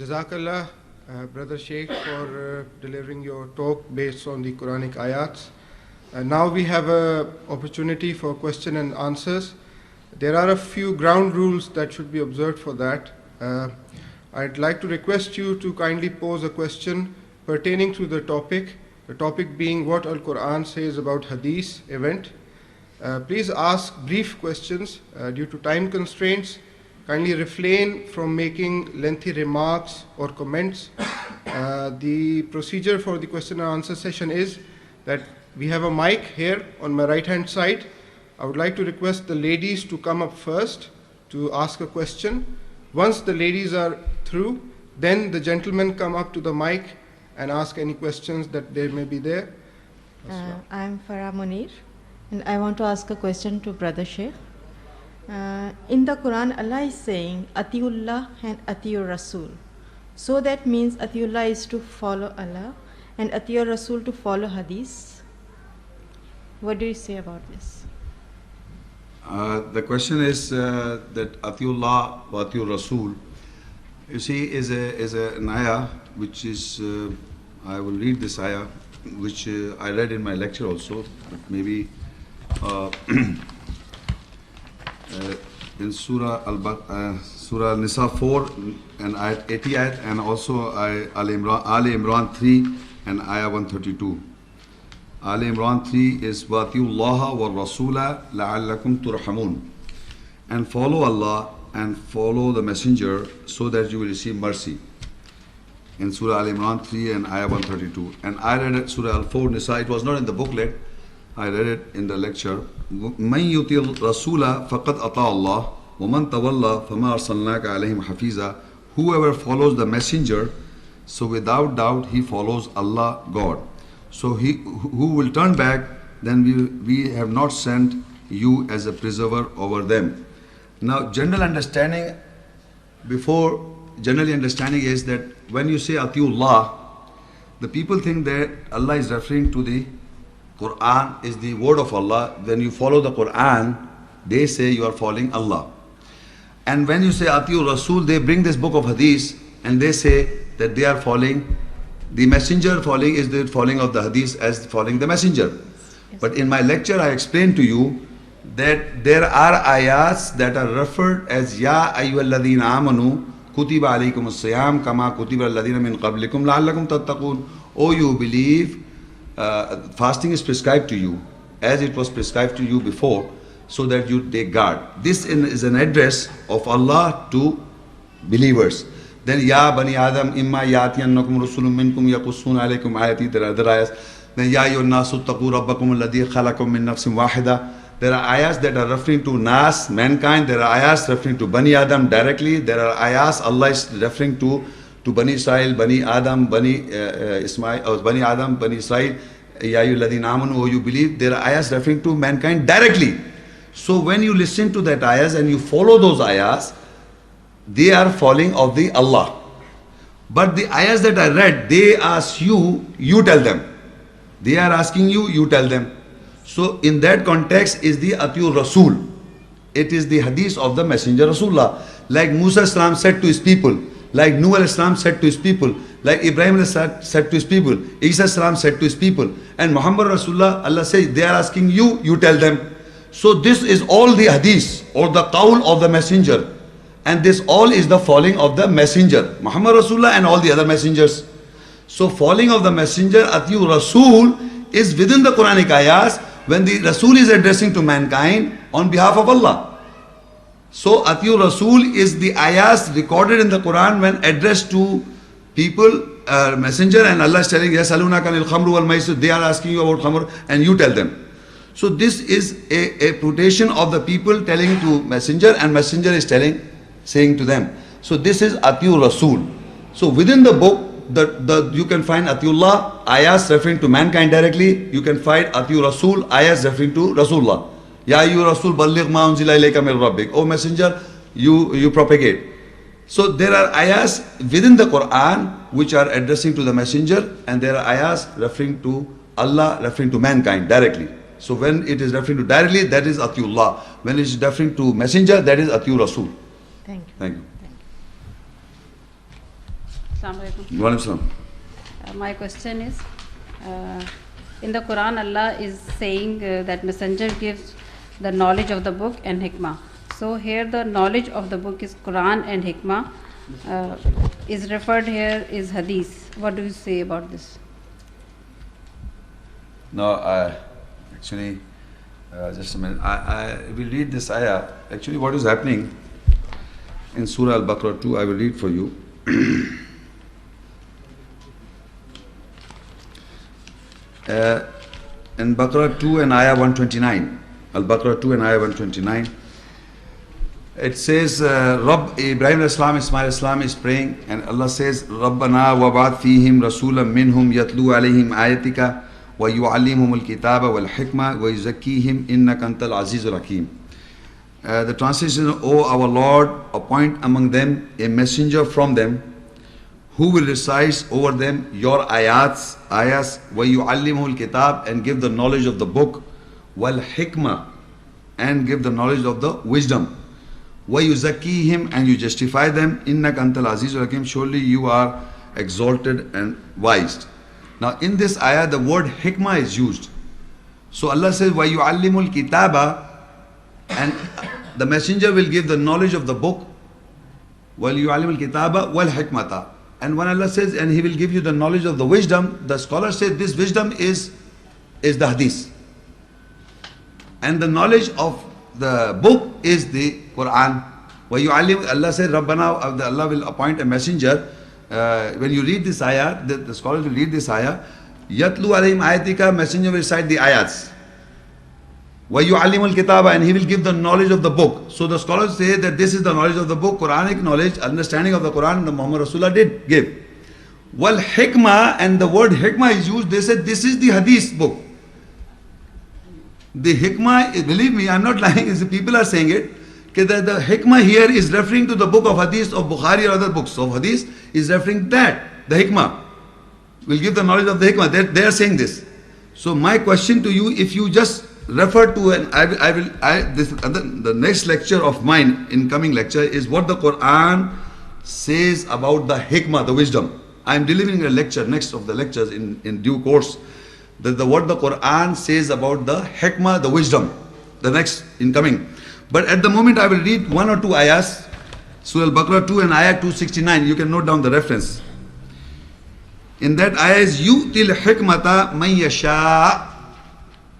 Jazakallah, Brother Shaikh, for delivering your talk based on the Quranic ayats. Now we have an opportunity for question and answers. There are a few ground rules that should be observed for that. I'd like to request you to kindly pose a question pertaining to the topic being what Al-Quran says about Hadith event. Please ask brief questions due to time constraints. Kindly refrain from making lengthy remarks or comments. The procedure for the question and answer session is that we have a mic here on my right hand side. I would like to request the ladies to come up first to ask a question. Once the ladies are through, then the gentlemen come up to the mic and ask any questions that there may be there. I'm Farah Munir, and I want to ask a question to Brother Shaikh. In the Quran, Allah is saying Atiullah and Atiur Rasul. So that means Atiullah is to follow Allah and Atiur Rasul to follow Hadith. What do you say about this? The question is that Atiullah wa Atiur Rasul, you see, is an ayah which is, I will read this ayah, which I read in my lecture also, maybe in Surah Al-Nisa 4 and ayat 80 ayat, and also Aal-e-Imran 3 and ayah 132. Aal-e-Imran 3 is Watiullaha wa Rasula la'allakum turhamun, and follow Allah and follow the messenger so that you will receive mercy, in Surah Al-Imran 3 and ayah 132. And I read it, Surah Al-4 Nisa, it was not in the booklet, I read it in the lecture. مَنْ يُطِيعِ الرَّسُولَ فَقَدْ أَطَاعَ اللَّهَ وَمَنْ تَوَلَّى فَمَا أَرْسَلْنَاكَ عَلَيْهِمْ حَفِيظًا. Whoever follows the messenger, so without doubt he follows Allah, God. So who will turn back, then we have not sent you as a preserver over them. Now general understanding is that when you say Atiullah, the people think that Allah is referring to the Quran is the word of Allah. When you follow the Quran, they say you are following Allah. And when you say Atiur Rasul, they bring this book of Hadith and they say that they are following the messenger. Following is the following of the Hadith as following the messenger. Yes. But in my lecture I explained to you that there are ayats that are referred as Ya ayyuhalladhina amanu kutiba alaykumus siyam kama kutiba alladhina min qablikum la'allakum tattaqun. Oh, you believe, fasting is prescribed to you as it was prescribed to you before, so that you take guard. This is an address of Allah to believers. Then Ya Bani Adam imma yatiyannakum rusulun minkum yaqussuna alaykum ayati. There are other ayahs. Then Ya ayyuhan nasu taqu rabbakum alladhi khalaqakum min nafsin wahida. There are ayahs that are referring to Nas, mankind. There are ayahs referring to Bani Adam directly. There are ayahs Allah is referring to Bani Israel, Bani Adam, Bani Ismail, or Bani Adam, Bani Israel. Ya ayyuhalladhina amanu, oh you believe. There are ayahs referring to mankind directly. So when you listen to that ayahs and you follow those ayahs, they are following of the Allah. But the ayahs that I read, they ask you, you tell them. They are asking you, you tell them. So in that context is the Atiur Rasul. It is the hadith of the messenger Rasulullah. Like Musa Islam said to his people, like Nuh Islam said to his people, like Ibrahim said to his people, Isa Islam said to his people, and Muhammad Rasulullah, Allah says, they are asking you, you tell them. So this is all the hadith or the qawl of the messenger, and this all is the following of the messenger, Muhammad Rasulullah and all the other messengers. So following of the messenger, Atiur Rasul, is within the Quranic ayahs when the Rasul is addressing to mankind on behalf of Allah. So Atiur Rasul is the ayahs recorded in the Quran when addressed to people, messenger, and Allah is telling, Yasalunaka anil khamru wal maisir, they are asking you about khamr and you tell them. So this is a quotation of the people telling to messenger, and messenger is saying to them. So this is Atiur Rasul. So within the book, you can find Atiullah, ayahs referring to mankind directly. You can find Atiur Rasul, ayahs referring to Rasulullah. Ya ayyuha Rasul balligh ma unzila ilayka min rabbik. O messenger, you propagate. So there are ayahs within the Quran which are addressing to the messenger, and there are ayahs referring to Allah, referring to mankind directly. So when it is referring to directly, that is Atiullah. When it is referring to messenger, that is Atiur Rasul. Thank you. Thank you. Thank you. Assalamu alaikum. Wa alaikum salam. My question is, in the Quran, Allah is saying that Messenger gives the knowledge of the book and hikmah. So here the knowledge of the book is Quran and hikmah. Is referred here is Hadith. What do you say about this? No, actually, just a minute. I will read this ayah. Actually, what is happening in Surah Al-Baqarah 2, I will read for you. In Baqarah 2 and ayah 129, Al-Baqarah 2 and ayah 129, it says, Ibrahim Ismail Islam is praying, and Allah says, Rabbana wa ba'ath fihim rasulam minhum yatlu alayhim ayatika wa yu'allimhum al-kitaba wal hikmah wa yuzakkihim innaka antal azizul hakim. The translation is, O our Lord, appoint among them a messenger from them who will recite over them your ayats, wa yu'allimhum al-kitab, and give the knowledge of the book, wal hikmah, and give the knowledge of the wisdom. وَيُزَكِّيهِمْ, and you justify them. إِنَّكَ أَنْتَ الْعَزِيزُ الْحَكِيمُ, surely you are exalted and wise. Now in this ayah the word hikmah is used. So Allah says وَيُعَلِّمُ الْكِتَابَ, and the messenger will give the knowledge of the book. وَيُعَلِّمُ الْكِتَابَ وَالْحِكْمَةَ, and when Allah says and he will give you the knowledge of the wisdom, the scholars say this wisdom is the hadith, and the knowledge of the book is the Quran. Allah said, Rabbana, Allah will appoint a messenger. When you read this ayah, the scholars will read this ayah. Yatlu alayhim ayatika, messenger will recite the ayats. وَيُعَلِّمُ الْكِتَابَ, and he will give the knowledge of the book. So the scholars say that this is the knowledge of the book, Quranic knowledge, understanding of the Quran, the Muhammad Rasulullah did give. Wal hikmah, and the word hikmah is used. They said this is the hadith book. The hikmah, believe me, I'm not lying, people are saying it, that the hikmah here is referring to the book of hadith of Bukhari or other books of hadith, is referring to that. The hikmah will give the knowledge of the hikmah. They are saying this. So my question to you, if you just refer to, and the next lecture of mine, incoming lecture, is what the Quran says about the hikmah, the wisdom. I am delivering a lecture, next of the lectures in due course, that what the Quran says about the hikmah, the wisdom, the next incoming. But at the moment I will read one or two ayahs, Surah Al-Baqarah 2 and ayah 269, you can note down the reference. In that ayah is, yu'til hikmata man yasha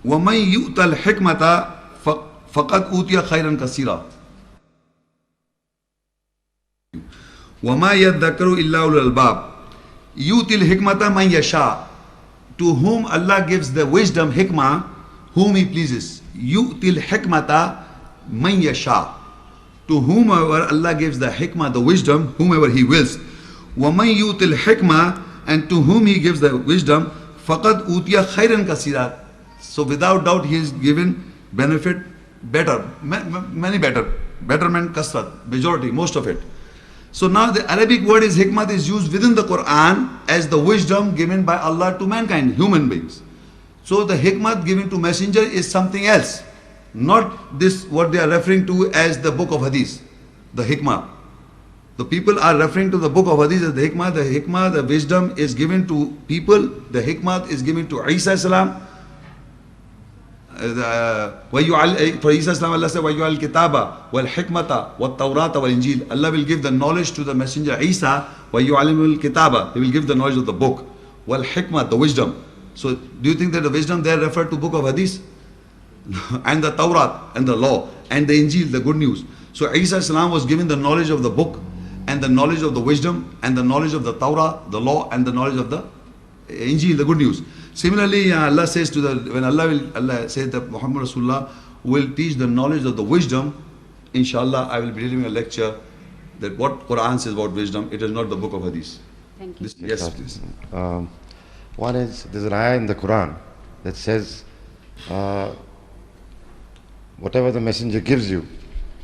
wa man yu'tal hikmata faqad utiya khairan kasira wa ma yadhakkaru illa ulul albab. Yu'til hikmata man yasha, to whom Allah gives the wisdom, hikmah, whom He pleases. Yu'til hikmata man yasha, to whomever Allah gives the hikmah, the wisdom, whomever He wills. Wa man yu'til hikmah, and to whom He gives the wisdom, faqad utiya khairan kasira. So without doubt He is given benefit, better, many better, betterment, kasrat, majority, most of it. So now the Arabic word is hikmah is used within the Quran as the wisdom given by Allah to mankind, human beings. So the hikmah given to messenger is something else, not this what they are referring to as the book of hadith, the hikmah. The people are referring to the book of hadith as the hikmah. The hikmah, the wisdom is given to people. The hikmah is given to Isa salam. For Isa salam, Allah said, وَيُعَلْ الْكِتَابَ وَالْحِكْمَةَ وَالتَّوْرَاةَ وَالْإِنْجِيلَ. Allah will give the knowledge to the messenger Isa. وَيُعَلِّمُ الْكِتَابَ, He will give the knowledge of the book. وَالْحِكْمَةَ, the wisdom. So do you think that the wisdom there referred to book of hadith? And the Tawrat and the law and the Injil, the good news. So Isa salam was given the knowledge of the book and the knowledge of the wisdom and the knowledge of the Tawrah, the law, and the knowledge of the Injil, the good news. Similarly, Allah says when Allah says that Muhammad Rasulullah will teach the knowledge of the wisdom, inshallah I will be delivering a lecture that what Quran says about wisdom, it is not the book of hadith. Thank you. Yes, please. One is, there's an ayah in the Quran that says, whatever the messenger gives you,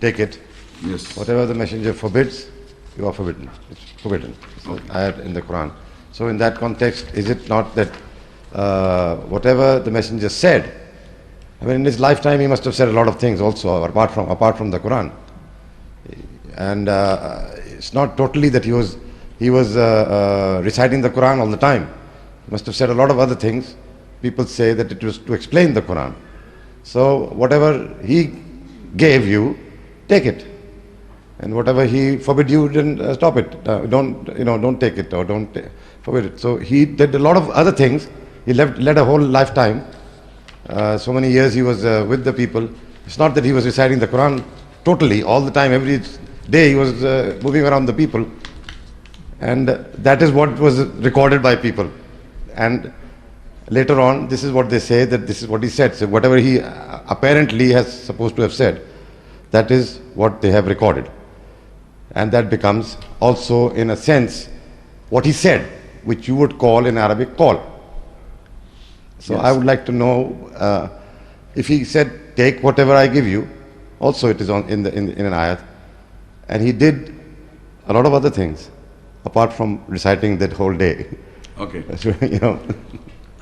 take it. Yes. Whatever the messenger forbids, you are forbidden. It's forbidden. It's an ayat in the Quran. So in that context, is it not that whatever the messenger said, I mean in his lifetime he must have said a lot of things also apart from the Quran. And it's not totally that he was he was reciting the Quran all the time. He must have said a lot of other things. People say that it was to explain the Quran. So whatever he gave you, take it. And whatever he forbid you, then stop it. Don't take it or don't forbid it. So he did a lot of other things. He led a whole lifetime. So many years he was with the people. It's not that he was reciting the Quran totally, all the time, every day he was moving around the people. And that is what was recorded by people. And later on, this is what they say, that this is what he said. So whatever he apparently has supposed to have said, that is what they have recorded. And that becomes also, in a sense, what he said, which you would call in Arabic call. So yes. I would like to know if he said, take whatever I give you, also it is in an ayat. And he did a lot of other things, apart from reciting that whole day. Okay. Yes.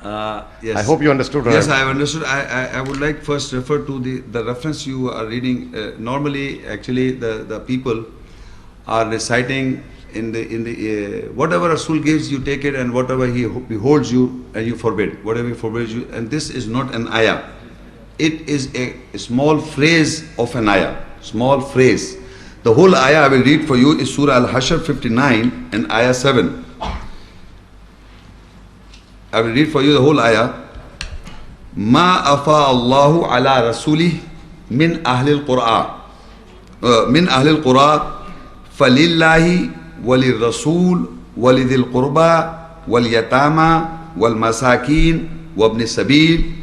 I hope you understood. Yes, I have understood. I would like first refer to the reference you are reading. Normally, actually, the people are reciting in the whatever Rasul gives you, take it, and whatever he beholds you, and you forbid. Whatever he forbids you, and this is not an ayah. It is a small phrase of an ayah. Small phrase. The whole ayah I will read for you is Surah Al-Hashr 59 and ayah 7. I will read for you the whole ayah. Ma afa Allahu ala rasulih min ahli al-Qur'an. Min ahli al-Qur'an falillahi walil rasul walidil qurba wal yatama wal masakin wabni sabil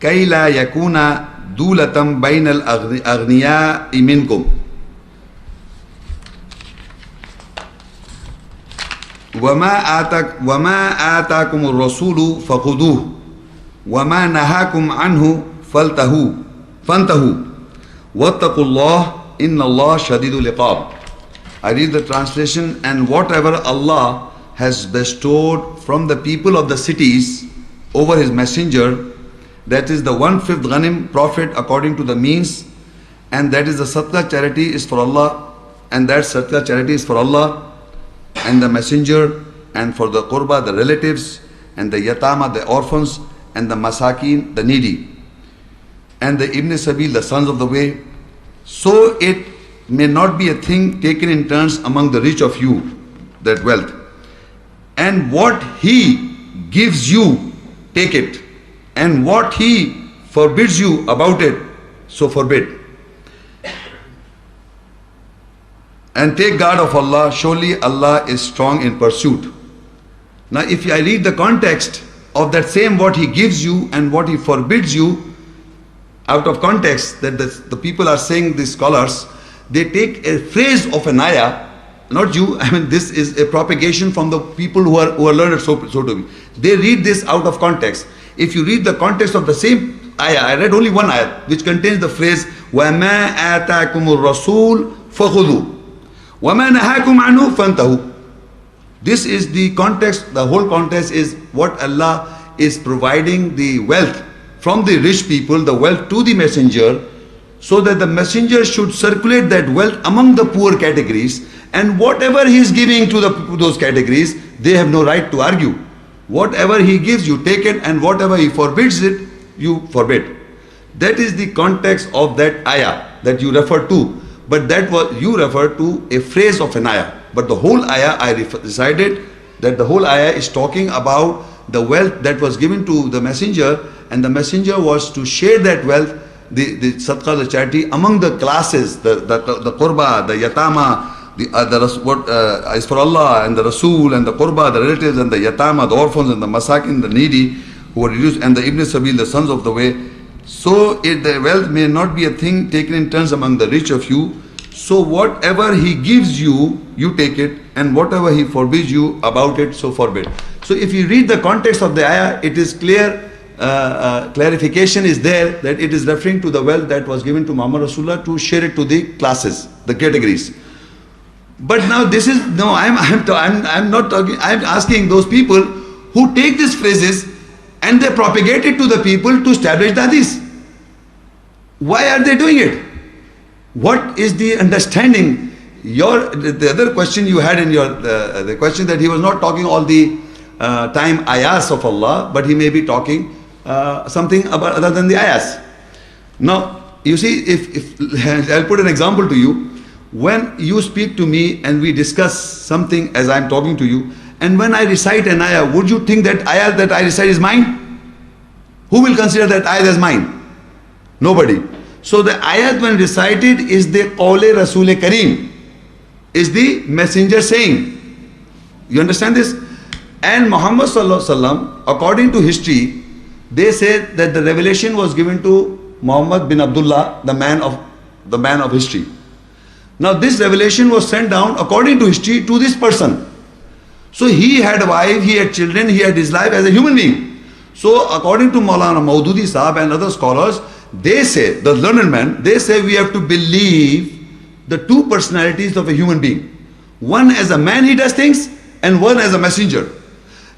kay la yakuna dulatan bayna al-aghniya minkum. وما آتاكم الرسول فخذوه وما نهاكم عنه فانتهوا واتقوا الله إن الله شديد العقاب. I read the translation. And whatever Allah has bestowed from the people of the cities over his messenger, that is the 1/5 ghanim profit according to the means, and that is the sadaqah charity is for Allah, and that sadaqah charity is for Allah and the messenger, and for the qurba, the relatives, and the yatama, the orphans, and the masakin, the needy, and the ibn sabil, the sons of the way. So it may not be a thing taken in turns among the rich of you, that wealth. And what he gives you, take it, and what he forbids you about it, so forbid. And take guard of Allah, surely Allah is strong in pursuit. Now if I read the context of that same what he gives you and what he forbids you, out of context, that the people are saying, these scholars, they take a phrase of an ayah, not you, I mean this is a propagation from the people who are learned, so to be. They read this out of context. If you read the context of the same ayah, I read only one ayah, which contains the phrase, وَمَا آتَاكُمُ الرَّسُولُ فَخُذُوا وَمَا نَهَاكُمْ عَنْهُ فَانْتَهُوا. This is the context. The whole context is what Allah is providing the wealth from the rich people, the wealth to the messenger, so that the messenger should circulate that wealth among the poor categories, and whatever he is giving to those categories, they have no right to argue. Whatever he gives, you take it, and whatever he forbids it, you forbid. That is the context of that ayah that you refer to. But that was, you refer to a phrase of an ayah. But the whole ayah, I decided that the whole ayah is talking about the wealth that was given to the messenger, and the messenger was to share that wealth, the sadaqah, the charity, among the classes, the qurba, the yatama, what is for Allah, and the Rasul, and the qurba, the relatives, and the yatama, the orphans, and the masakin, the needy, who are reduced, and the ibn sabil, the sons of the way. So the wealth may not be a thing taken in turns among the rich of you. So whatever he gives you, you take it, and whatever he forbids you about it, so forbid. So if you read the context of the ayah, it is clear, clarification is there that it is referring to the wealth that was given to Muhammad Rasulullah to share it to the classes, the categories. But now this is, no, I'm not talking, I'm asking those people who take these phrases and they propagate it to the people to establish the hadith. Why are they doing it? What is the understanding? the other question you had in your, the question that he was not talking all the time ayahs of Allah, but he may be talking something about other than the ayahs. Now, you see, if I'll put an example to you. When you speak to me and we discuss something as I'm talking to you, and when I recite an ayah, would you think that ayah that I recite is mine? Who will consider that ayah as mine? Nobody. So the ayat when recited is the Qawle Rasul Kareem, is the messenger saying. You understand this? And Muhammad Sallallahu Alaihi Wasallam, according to history, they say that the revelation was given to Muhammad bin Abdullah, the man of history. Now this revelation was sent down according to history to this person. So he had a wife, he had children, he had his life as a human being. So according to Maulana Maududi Sahab and other scholars, they say, the learned men, they say we have to believe the two personalities of a human being. One as a man he does things, and one as a messenger.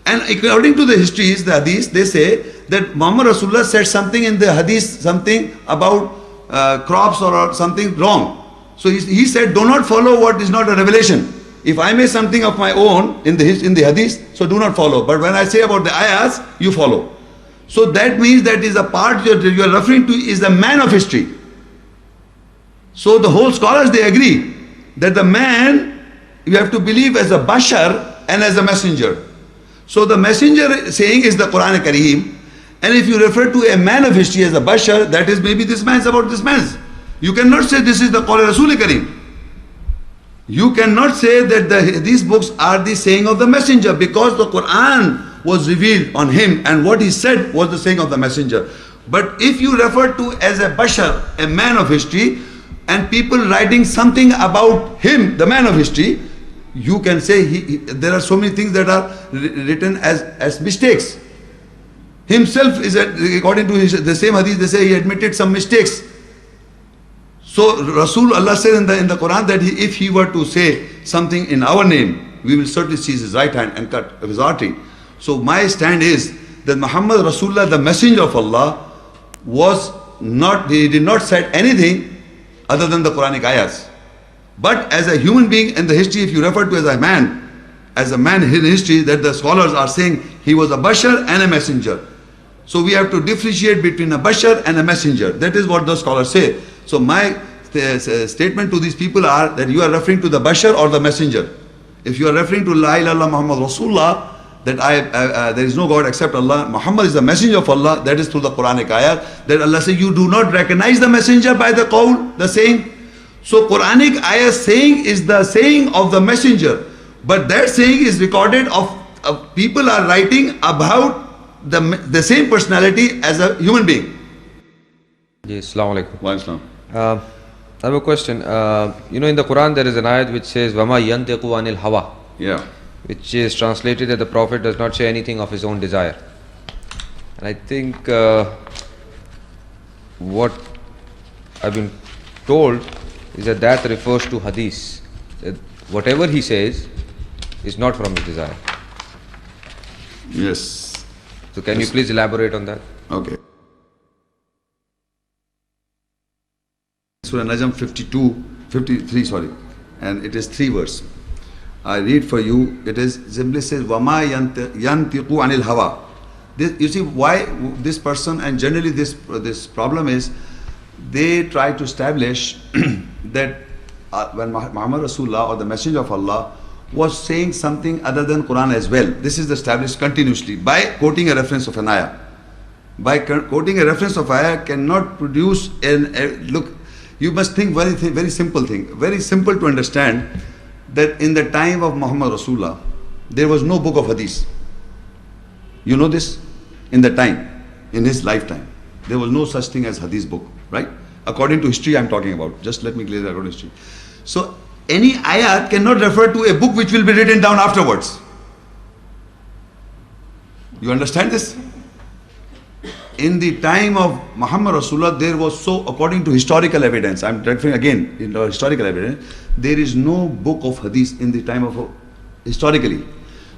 And according to the histories, the hadith, they say that Muhammad Rasulullah said something in the hadith, something about crops or something wrong. So he said, do not follow what is not a revelation. If I make something of my own in the hadith, so do not follow. But when I say about the ayahs, you follow. So that means that is a part you are referring to is the man of history. So the whole scholars, they agree that the man, you have to believe as a bashar and as a messenger. So the messenger saying is the Quran Kareem. And if you refer to a man of history as a bashar, that is maybe this man's about this man's. You cannot say this is the Qawle Rasul Kareem. You cannot say that these books are the saying of the messenger, because the Quran was revealed on him and what he said was the saying of the messenger. But if you refer to as a bashar, a man of history, and people writing something about him, the man of history, you can say there are so many things that are written as mistakes. Himself is, according to the same hadith, they say he admitted some mistakes. So Rasul, Allah said in the Quran that if he were to say something in our name, we will certainly seize his right hand and cut his artery. So my stand is that Muhammad Rasulullah, the messenger of Allah, he did not say anything other than the Quranic ayahs. But as a human being in the history, if you refer to as a man in history, that the scholars are saying he was a bashar and a messenger. So we have to differentiate between a bashar and a messenger. That is what the scholars say. So my statement to these people are that you are referring to the bashar or the messenger. If you are referring to La ilaha illallah Muhammad Rasulullah, that there is no God except Allah, Muhammad is the messenger of Allah, that is through the Quranic ayah, that Allah says you do not recognize the messenger by the qawl, the saying. So Quranic ayah saying is the saying of the messenger, but that saying is recorded of people are writing about the same personality as a human being. Yes, Assalamu alaikum. Wa alaikum. I have a question. In the Quran there is an ayat which says Wama yantiqu anil hawa. Yeah. Which is translated that the Prophet does not say anything of his own desire. And I think what I've been told is that refers to Hadith. That whatever he says is not from his desire. Yes. So can you please elaborate on that? Okay. Surah An-Najam 53, and it is 3 verse. I read for you. It is simply says Wama yantiqu anil hawa. You see why this person, and generally this problem is, they try to establish that when Muhammad Rasulullah or the Messenger of Allah was saying something other than Quran as well. This is established continuously by quoting a reference of an ayah. By quoting a reference of ayah cannot produce look. You must think very simple thing, very simple to understand, that in the time of Muhammad Rasulullah, there was no book of Hadith. You know this? In the time, in his lifetime, there was no such thing as Hadith book, right? According to history I'm talking about. Just let me clear that according to history. So, any ayat cannot refer to a book which will be written down afterwards. You understand this? In the time of Muhammad Rasulullah, there was according to historical evidence, I'm referring again, in the historical evidence, there is no book of Hadith in the time of, historically.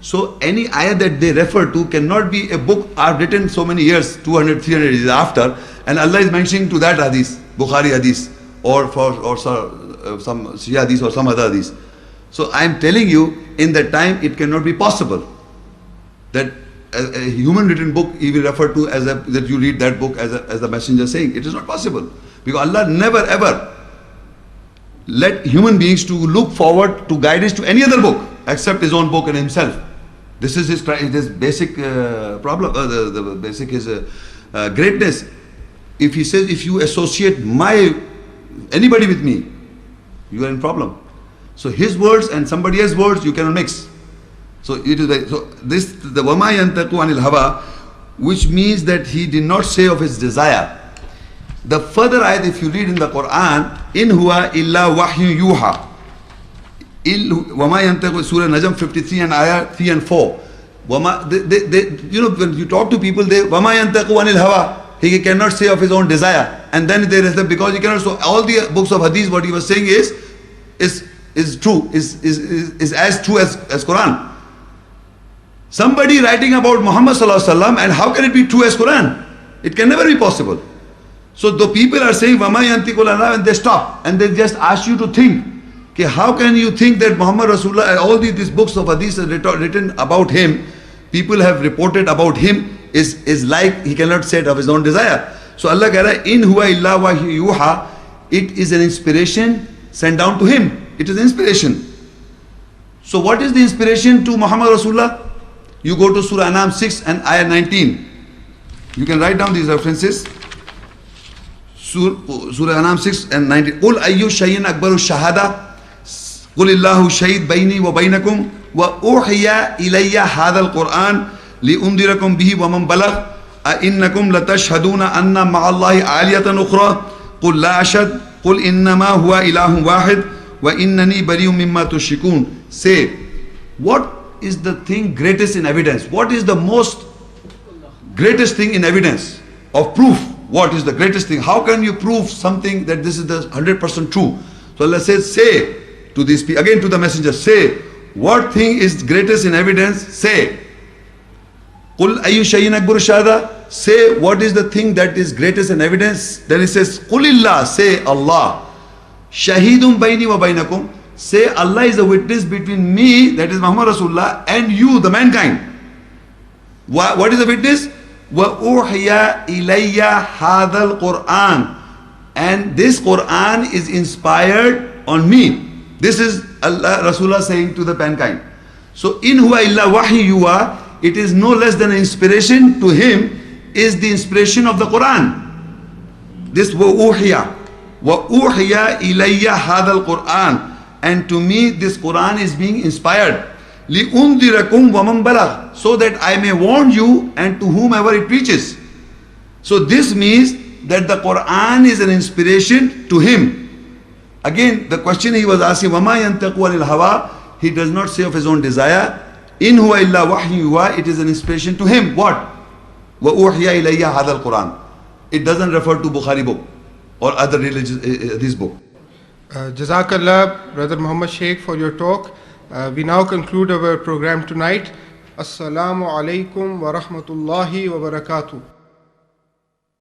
So any ayah that they refer to cannot be a book written so many years, 200, 300 years after, and Allah is mentioning to that Hadith, Bukhari Hadith, or some Shia hadith or some other hadith. So I am telling you, in that time it cannot be possible that a human written book he will refer to as that you read that book as the messenger saying. It is not possible, because Allah never ever let human beings to look forward to guidance to any other book except his own book and himself. This is his basic problem, the basic his greatness. If he says, if you associate anybody with me, you are in problem. So his words and somebody else's words you cannot mix. So it is the wama yantaku anil hawa, which means that he did not say of his desire. The further ayat, if you read in the Quran, in huwa illa wahyu yuha. Wama yantaku, Surah Najam 53 and ayah 3 and 4. You know, when you talk to people, they wama yantaku anil hawa. He cannot say of his own desire. And then there is because he cannot. So all the books of hadith, what he was saying is true, is as true as Quran. Somebody writing about Muhammad sallallahu alaihi wasallam, and how can it be true as Quran? It can never be possible. So the people are saying wama yantiqu anil, and they stop and they just ask you to think. Okay, how can you think that Muhammad Rasulullah and all these books of hadith are written about him, people have reported about him, is like he cannot say it of his own desire. So Allah keh in huwa illa wahyu yuha, it is an inspiration sent down to him. It is inspiration. So what is the inspiration to Muhammad Rasulullah? You go to Surah An-Nam 6 and ayah 19. You can write down these references. Surah An-Nam 6 and 19. Qul ayyu shay'in akbaru shahada. Qul illahu shahid bayni wa baynakum wa uhiya ilayya hadha al-Qur'an li'undirakum bihi wa man balagh a innakum latashhaduna anna ma'allahi aliyatan ukhra qul la ashhad qul innama huwa ilahun wahid wa innani bari'un mimma tushrikun. Say, what is the thing greatest in evidence? What is the most greatest thing in evidence of proof? What is the greatest thing? How can you prove something that this is the 100% true? So Allah says, say to these people, again to the messenger, say, what thing is greatest in evidence? Say. Qul ayyu shay'in akbaru shahada. Say, what is the thing that is greatest in evidence? Then it says, Qulillah, say Allah. Shahidun bayni wa baynakum. Say Allah is a witness between me, that is Muhammad Rasulullah, and you, the mankind. What is the witness? Wa uhiya ilayya hadha al-Qur'an. And this Qur'an is inspired on me. This is Allah Rasulullah saying to the mankind. So in huwa illa wahyu yuha, it is no less than an inspiration to him, is the inspiration of the Quran. This wa uhiya ilayya hadha al-Quran, and to me this Quran is being inspired. Li'undirakum wa man balagh, so that I may warn you and to whomever it reaches. So this means that the Quran is an inspiration to him. Again, the question he was asking, wama yantaku anil hawa, he does not say of his own desire. In huwa illa wahyu yuha, it is an inspiration to him. What? Wa uhiya ilayya hadha al-Quran. It doesn't refer to Bukhari book or other religious this book. Jazakallah, Brother Muhammad Shaikh, for your talk. We now conclude our program tonight. Assalamu alaikum wa rahmatullahi wa barakatuh.